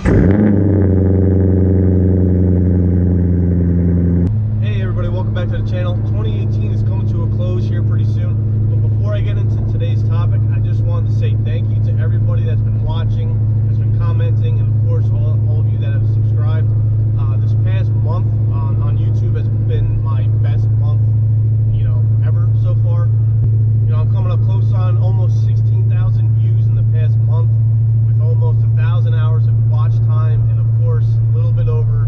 Hey everybody, welcome back to the channel. 2018 is coming to a close here pretty soon. But before I get into today's topic, I just wanted to say thank you to everybody that's been watching, that's been commenting, and of course all of you that have subscribed. This past month on YouTube has been my best month, ever so far. I'm coming up close on almost 16,000 views in the past month, with almost 1,000 hours of watch time, and of course a little bit over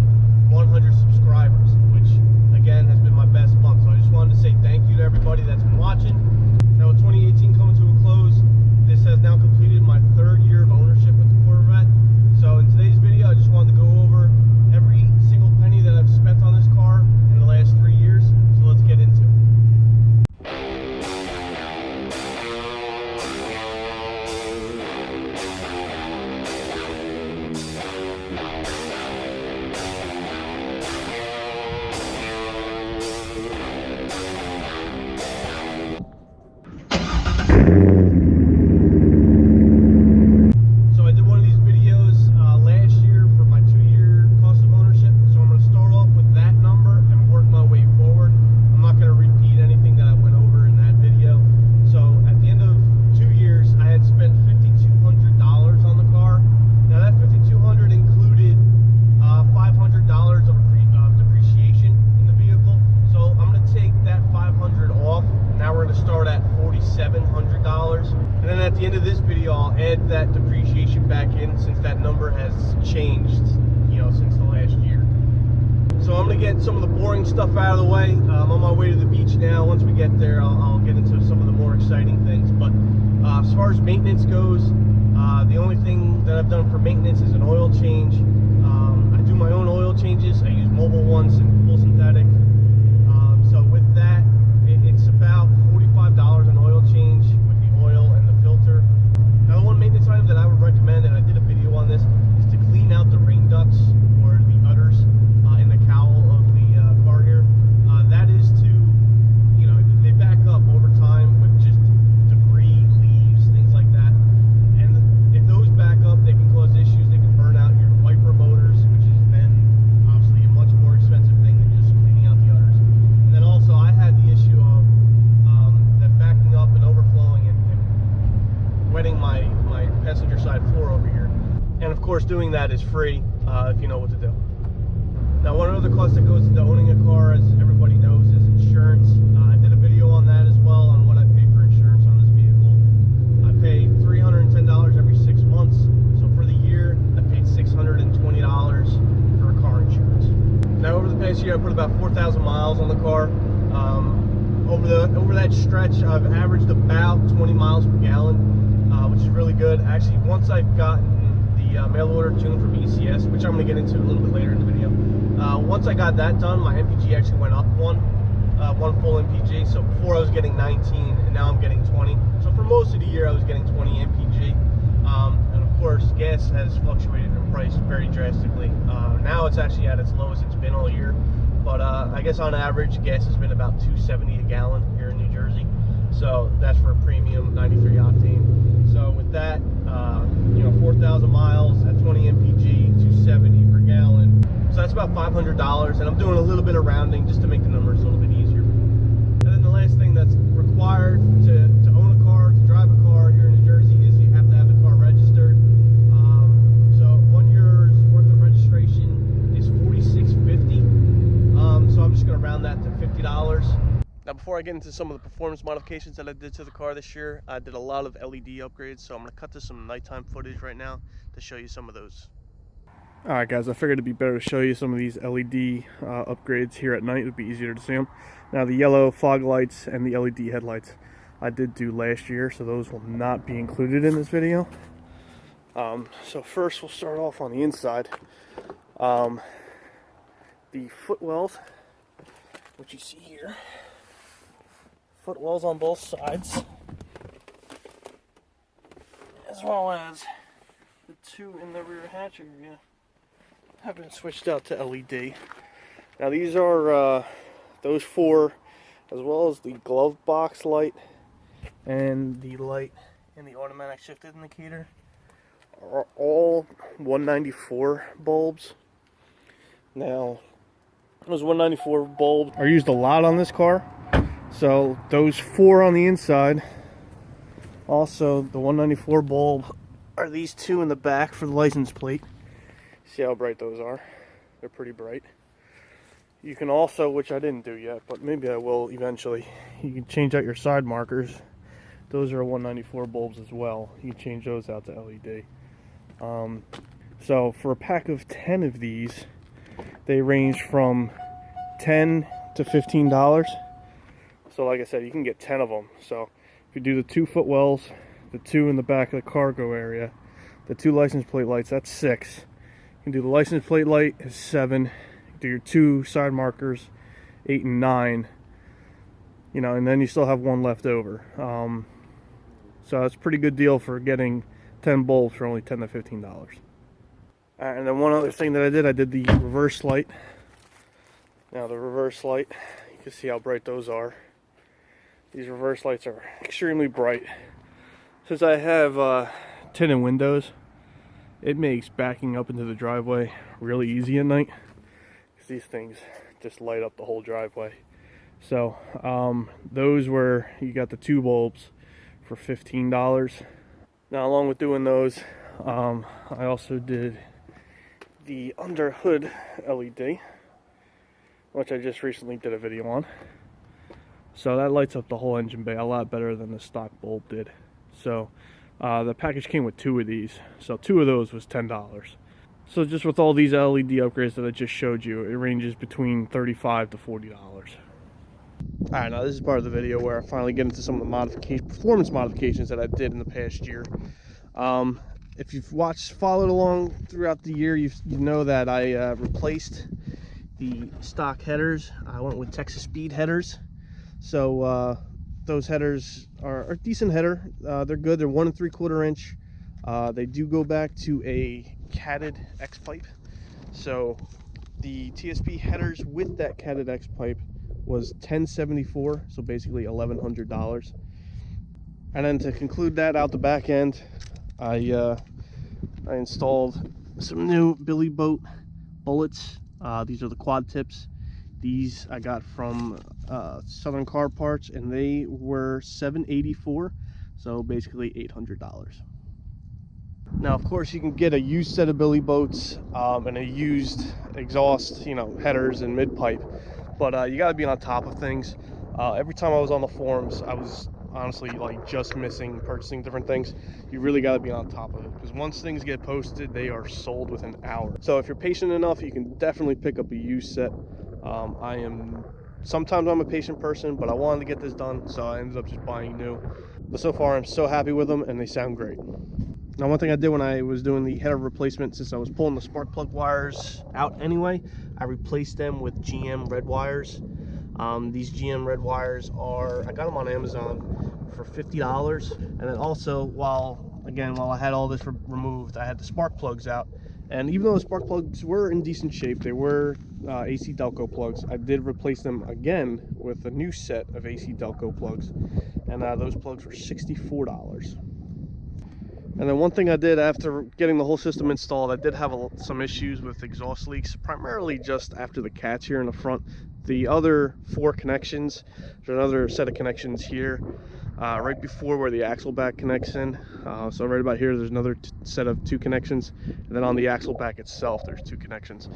100 subscribers, which again has been my best month. So I just wanted to say thank you to everybody that's been watching. Now with 2018 coming to a close, this has now completed my 3rd year of ownership with the Corvette. So in today's video, I just wanted to go over every single penny that I've spent on this car in the last 3 years. So let's get into it. $700, and then at the end of this video I'll add that depreciation back in, since that number has changed since the last year. So I'm gonna get some of the boring stuff out of the way. I'm on my way to the beach now. Once we get there, I'll get into some of the more exciting things. But as far as maintenance goes, the only thing that I've done for maintenance is an oil change. I do my own oil changes. I use mobile ones and full synthetic. So with that, it's about $45 an oil change with the oil and the filter. Now the one maintenance item that I would recommend, and I did a video on this, is to clean out the rain ducts or the udders in the cowl of the car here. That is to, they back up over time with just debris, leaves, things like that. And if those back up, they can cause issues. They can burn out your wiper motors, which is then obviously a much more expensive thing than just cleaning out the udders. And then also I had the issue of backing up and overflowing and wetting my passenger side floor over here. And of course doing that is free if you know what to do. Now one other cost that goes into owning a car, as everybody knows, is insurance. I did a video on that as well, on what I pay for insurance on this vehicle. I pay $310 every 6 months. So for the year I paid $620 for a car insurance. Now over the past year I put about 4,000 miles on the car. Over that stretch, I've averaged about 20 miles per gallon, which is really good. Actually, once I've gotten the mail order tune from ECS, which I'm going to get into a little bit later in the video, once I got that done, my MPG actually went up one full MPG. So before I was getting 19, and now I'm getting 20. So for most of the year, I was getting 20 MPG. And of course, gas has fluctuated in price very drastically. Now it's actually at its lowest it's been all year. But I guess on average, gas has been about $2.70 a gallon here in New Jersey. So that's for a premium 93 octane. So with that, 4,000 miles at 20 MPG, $2.70 per gallon. So that's about $500. And I'm doing a little bit of rounding just to make the numbers a little bit easier. And then the last thing that's required to own a car, to drive a car here in New Jersey, is you have to have the car registered. So 1 year's worth of registration is $46.50. So I'm just going to round that to $50. Now before I get into some of the performance modifications that I did to the car this year, I did a lot of LED upgrades, so I'm going to cut to some nighttime footage right now to show you some of those. Alright guys, I figured it'd be better to show you some of these LED upgrades here at night. It would be easier to see them. Now the yellow fog lights and the LED headlights I did do last year, so those will not be included in this video. So first we'll start off on the inside. The footwells, which you see here, footwells on both sides, as well as the two in the rear hatch area, have been switched out to LED. Now these are those four, as well as the glove box light and the light in the automatic shift indicator, are all 194 bulbs. Now, those 194 bulbs are used a lot on this car. So those 4 on the inside, also the 194 bulb, are these 2 in the back for the license plate. See how bright those are? They're pretty bright. You can also, which I didn't do yet, but maybe I will eventually, you can change out your side markers. Those are 194 bulbs as well. You can change those out to LED. So for a pack of 10 of these, they range from $10 to $15. So like I said, you can get 10 of them. So if you do the 2 footwells, the 2 in the back of the cargo area, the 2 license plate lights, that's 6. You can do the license plate light is 7. Do your 2 side markers, 8 and 9. You know, and then you still have 1 left over. So that's a pretty good deal for getting 10 bulbs for only $10 to $15. And then one other thing that I did the reverse light. Now the reverse light, you can see how bright those are. These reverse lights are extremely bright. Since I have tinted windows, it makes backing up into the driveway really easy at night. Because these things just light up the whole driveway. So those were, you got the 2 bulbs for $15. Now along with doing those, I also did the under hood LED, which I just recently did a video on. So that lights up the whole engine bay a lot better than the stock bulb did. So the package came with 2 of these, so 2 of those was $10. So just with all these LED upgrades that I just showed you, it ranges between $35 to $40. Alright, now this is part of the video where I finally get into some of the performance modifications that I did in the past year. If you've followed along throughout the year, you know that I replaced the stock headers. I went with Texas Speed headers. So those headers are a decent header. They're good. They're 1 3/4 inch. They do go back to a catted X pipe. So the TSP headers with that catted X pipe was $1074, so basically $1,100. And then to conclude that out the back end, I installed some new Billy Boat bullets. These are the quad tips. These I got from Southern Car Parts, and they were $784, so basically $800. Now, of course, you can get a used set of Billy Boats and a used exhaust, you know, headers and mid pipe, but you got to be on top of things. Every time I was on the forums, I was honestly like just missing purchasing different things. You really got to be on top of it, because once things get posted, they are sold within hours. So if you're patient enough, you can definitely pick up a used set. Sometimes I'm a patient person, but I wanted to get this done, so I ended up just buying new. But so far, I'm so happy with them, and they sound great. Now, one thing I did when I was doing the header replacement, since I was pulling the spark plug wires out anyway, I replaced them with GM red wires. These GM red wires I got them on Amazon for $50. And then also, while I had all this removed, I had the spark plugs out. And even though the spark plugs were in decent shape, they were AC Delco plugs, I did replace them again with a new set of AC Delco plugs. And those plugs were $64. And then one thing I did after getting the whole system installed, I did have some issues with exhaust leaks, primarily just after the cats here in the front. The other 4 connections, there's another set of connections here, right before where the axle back connects in. So right about here, there's another set of 2 connections. And then on the axle back itself, there's 2 connections.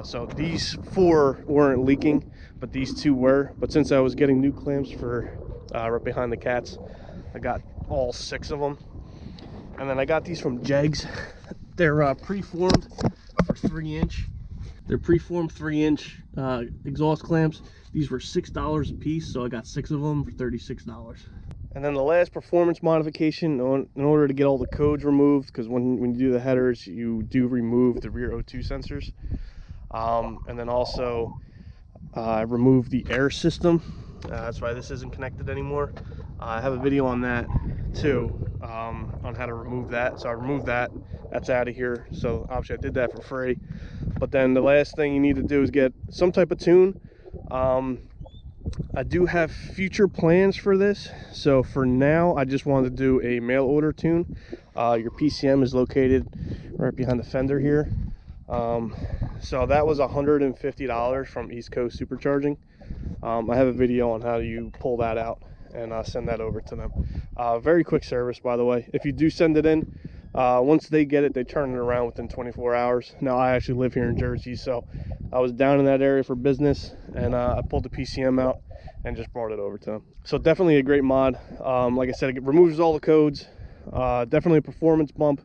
So these 4 weren't leaking, but these 2 were. But since I was getting new clamps for right behind the cats, I got all 6 of them. And then I got these from Jegs. They're preformed for 3-inch. They're preformed 3-inch exhaust clamps. These were $6 a piece, so I got 6 of them for $36. And then the last performance modification, in order to get all the codes removed, because when you do the headers, you do remove the rear O2 sensors. And then also I removed the air system. That's why this isn't connected anymore. I have a video on that too, on how to remove that. So I removed that. That's out of here. So obviously I did that for free. But then the last thing you need to do is get some type of tune. I do have future plans for this, so for now I just wanted to do a mail order tune. Your PCM is located right behind the fender here. So that was $150 from East Coast Supercharging. I have a video on how you pull that out and send that over to them. Very quick service, by the way. If you do send it in, once they get it, they turn it around within 24 hours. Now, I actually live here in Jersey, so I was down in that area for business, and I pulled the PCM out and just brought it over to them. So definitely a great mod. Like I said, it removes all the codes. Definitely a performance bump.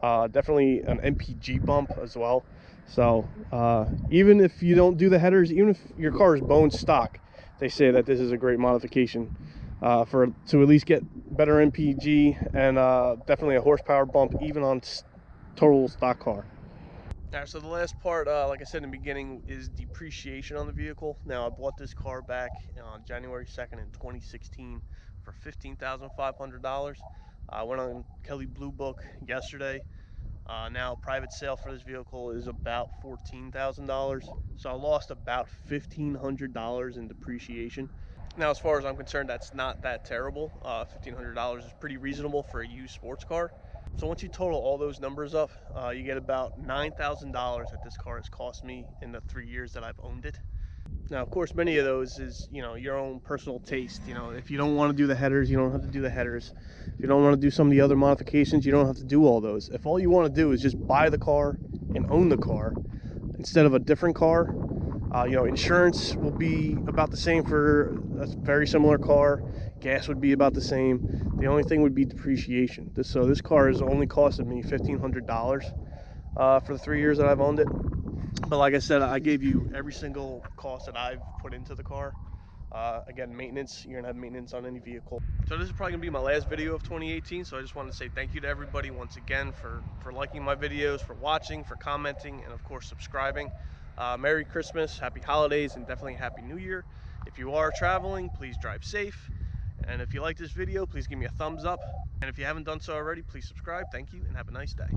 Definitely an MPG bump as well. So even if you don't do the headers, even if your car is bone stock, they say that this is a great modification to at least get better MPG and definitely a horsepower bump even on total stock car. All right, so the last part, like I said in the beginning, is depreciation on the vehicle. Now, I bought this car back on January 2nd in 2016 for $15,500. I went on Kelly Blue Book yesterday. Now, private sale for this vehicle is about $14,000. So I lost about $1,500 in depreciation. Now, as far as I'm concerned, that's not that terrible. $1,500 is pretty reasonable for a used sports car. So once you total all those numbers up, you get about $9,000 that this car has cost me in the 3 years that I've owned it. Now, of course, many of those is, your own personal taste. If you don't want to do the headers, you don't have to do the headers. If you don't want to do some of the other modifications, you don't have to do all those. If all you want to do is just buy the car and own the car instead of a different car, insurance will be about the same for a very similar car. Gas would be about the same. The only thing would be depreciation. So this car has only costed me $1,500 for the 3 years that I've owned it. But like I said, I gave you every single cost that I've put into the car. Again, maintenance, you're gonna have maintenance on any vehicle. So this is probably gonna be my last video of 2018. So I just wanted to say thank you to everybody once again for liking my videos, for watching, for commenting, and of course subscribing. Merry Christmas, happy holidays, and definitely Happy New Year. If you are traveling, please drive safe. And if you like this video, please give me a thumbs up. And if you haven't done so already, please subscribe. Thank you, and have a nice day.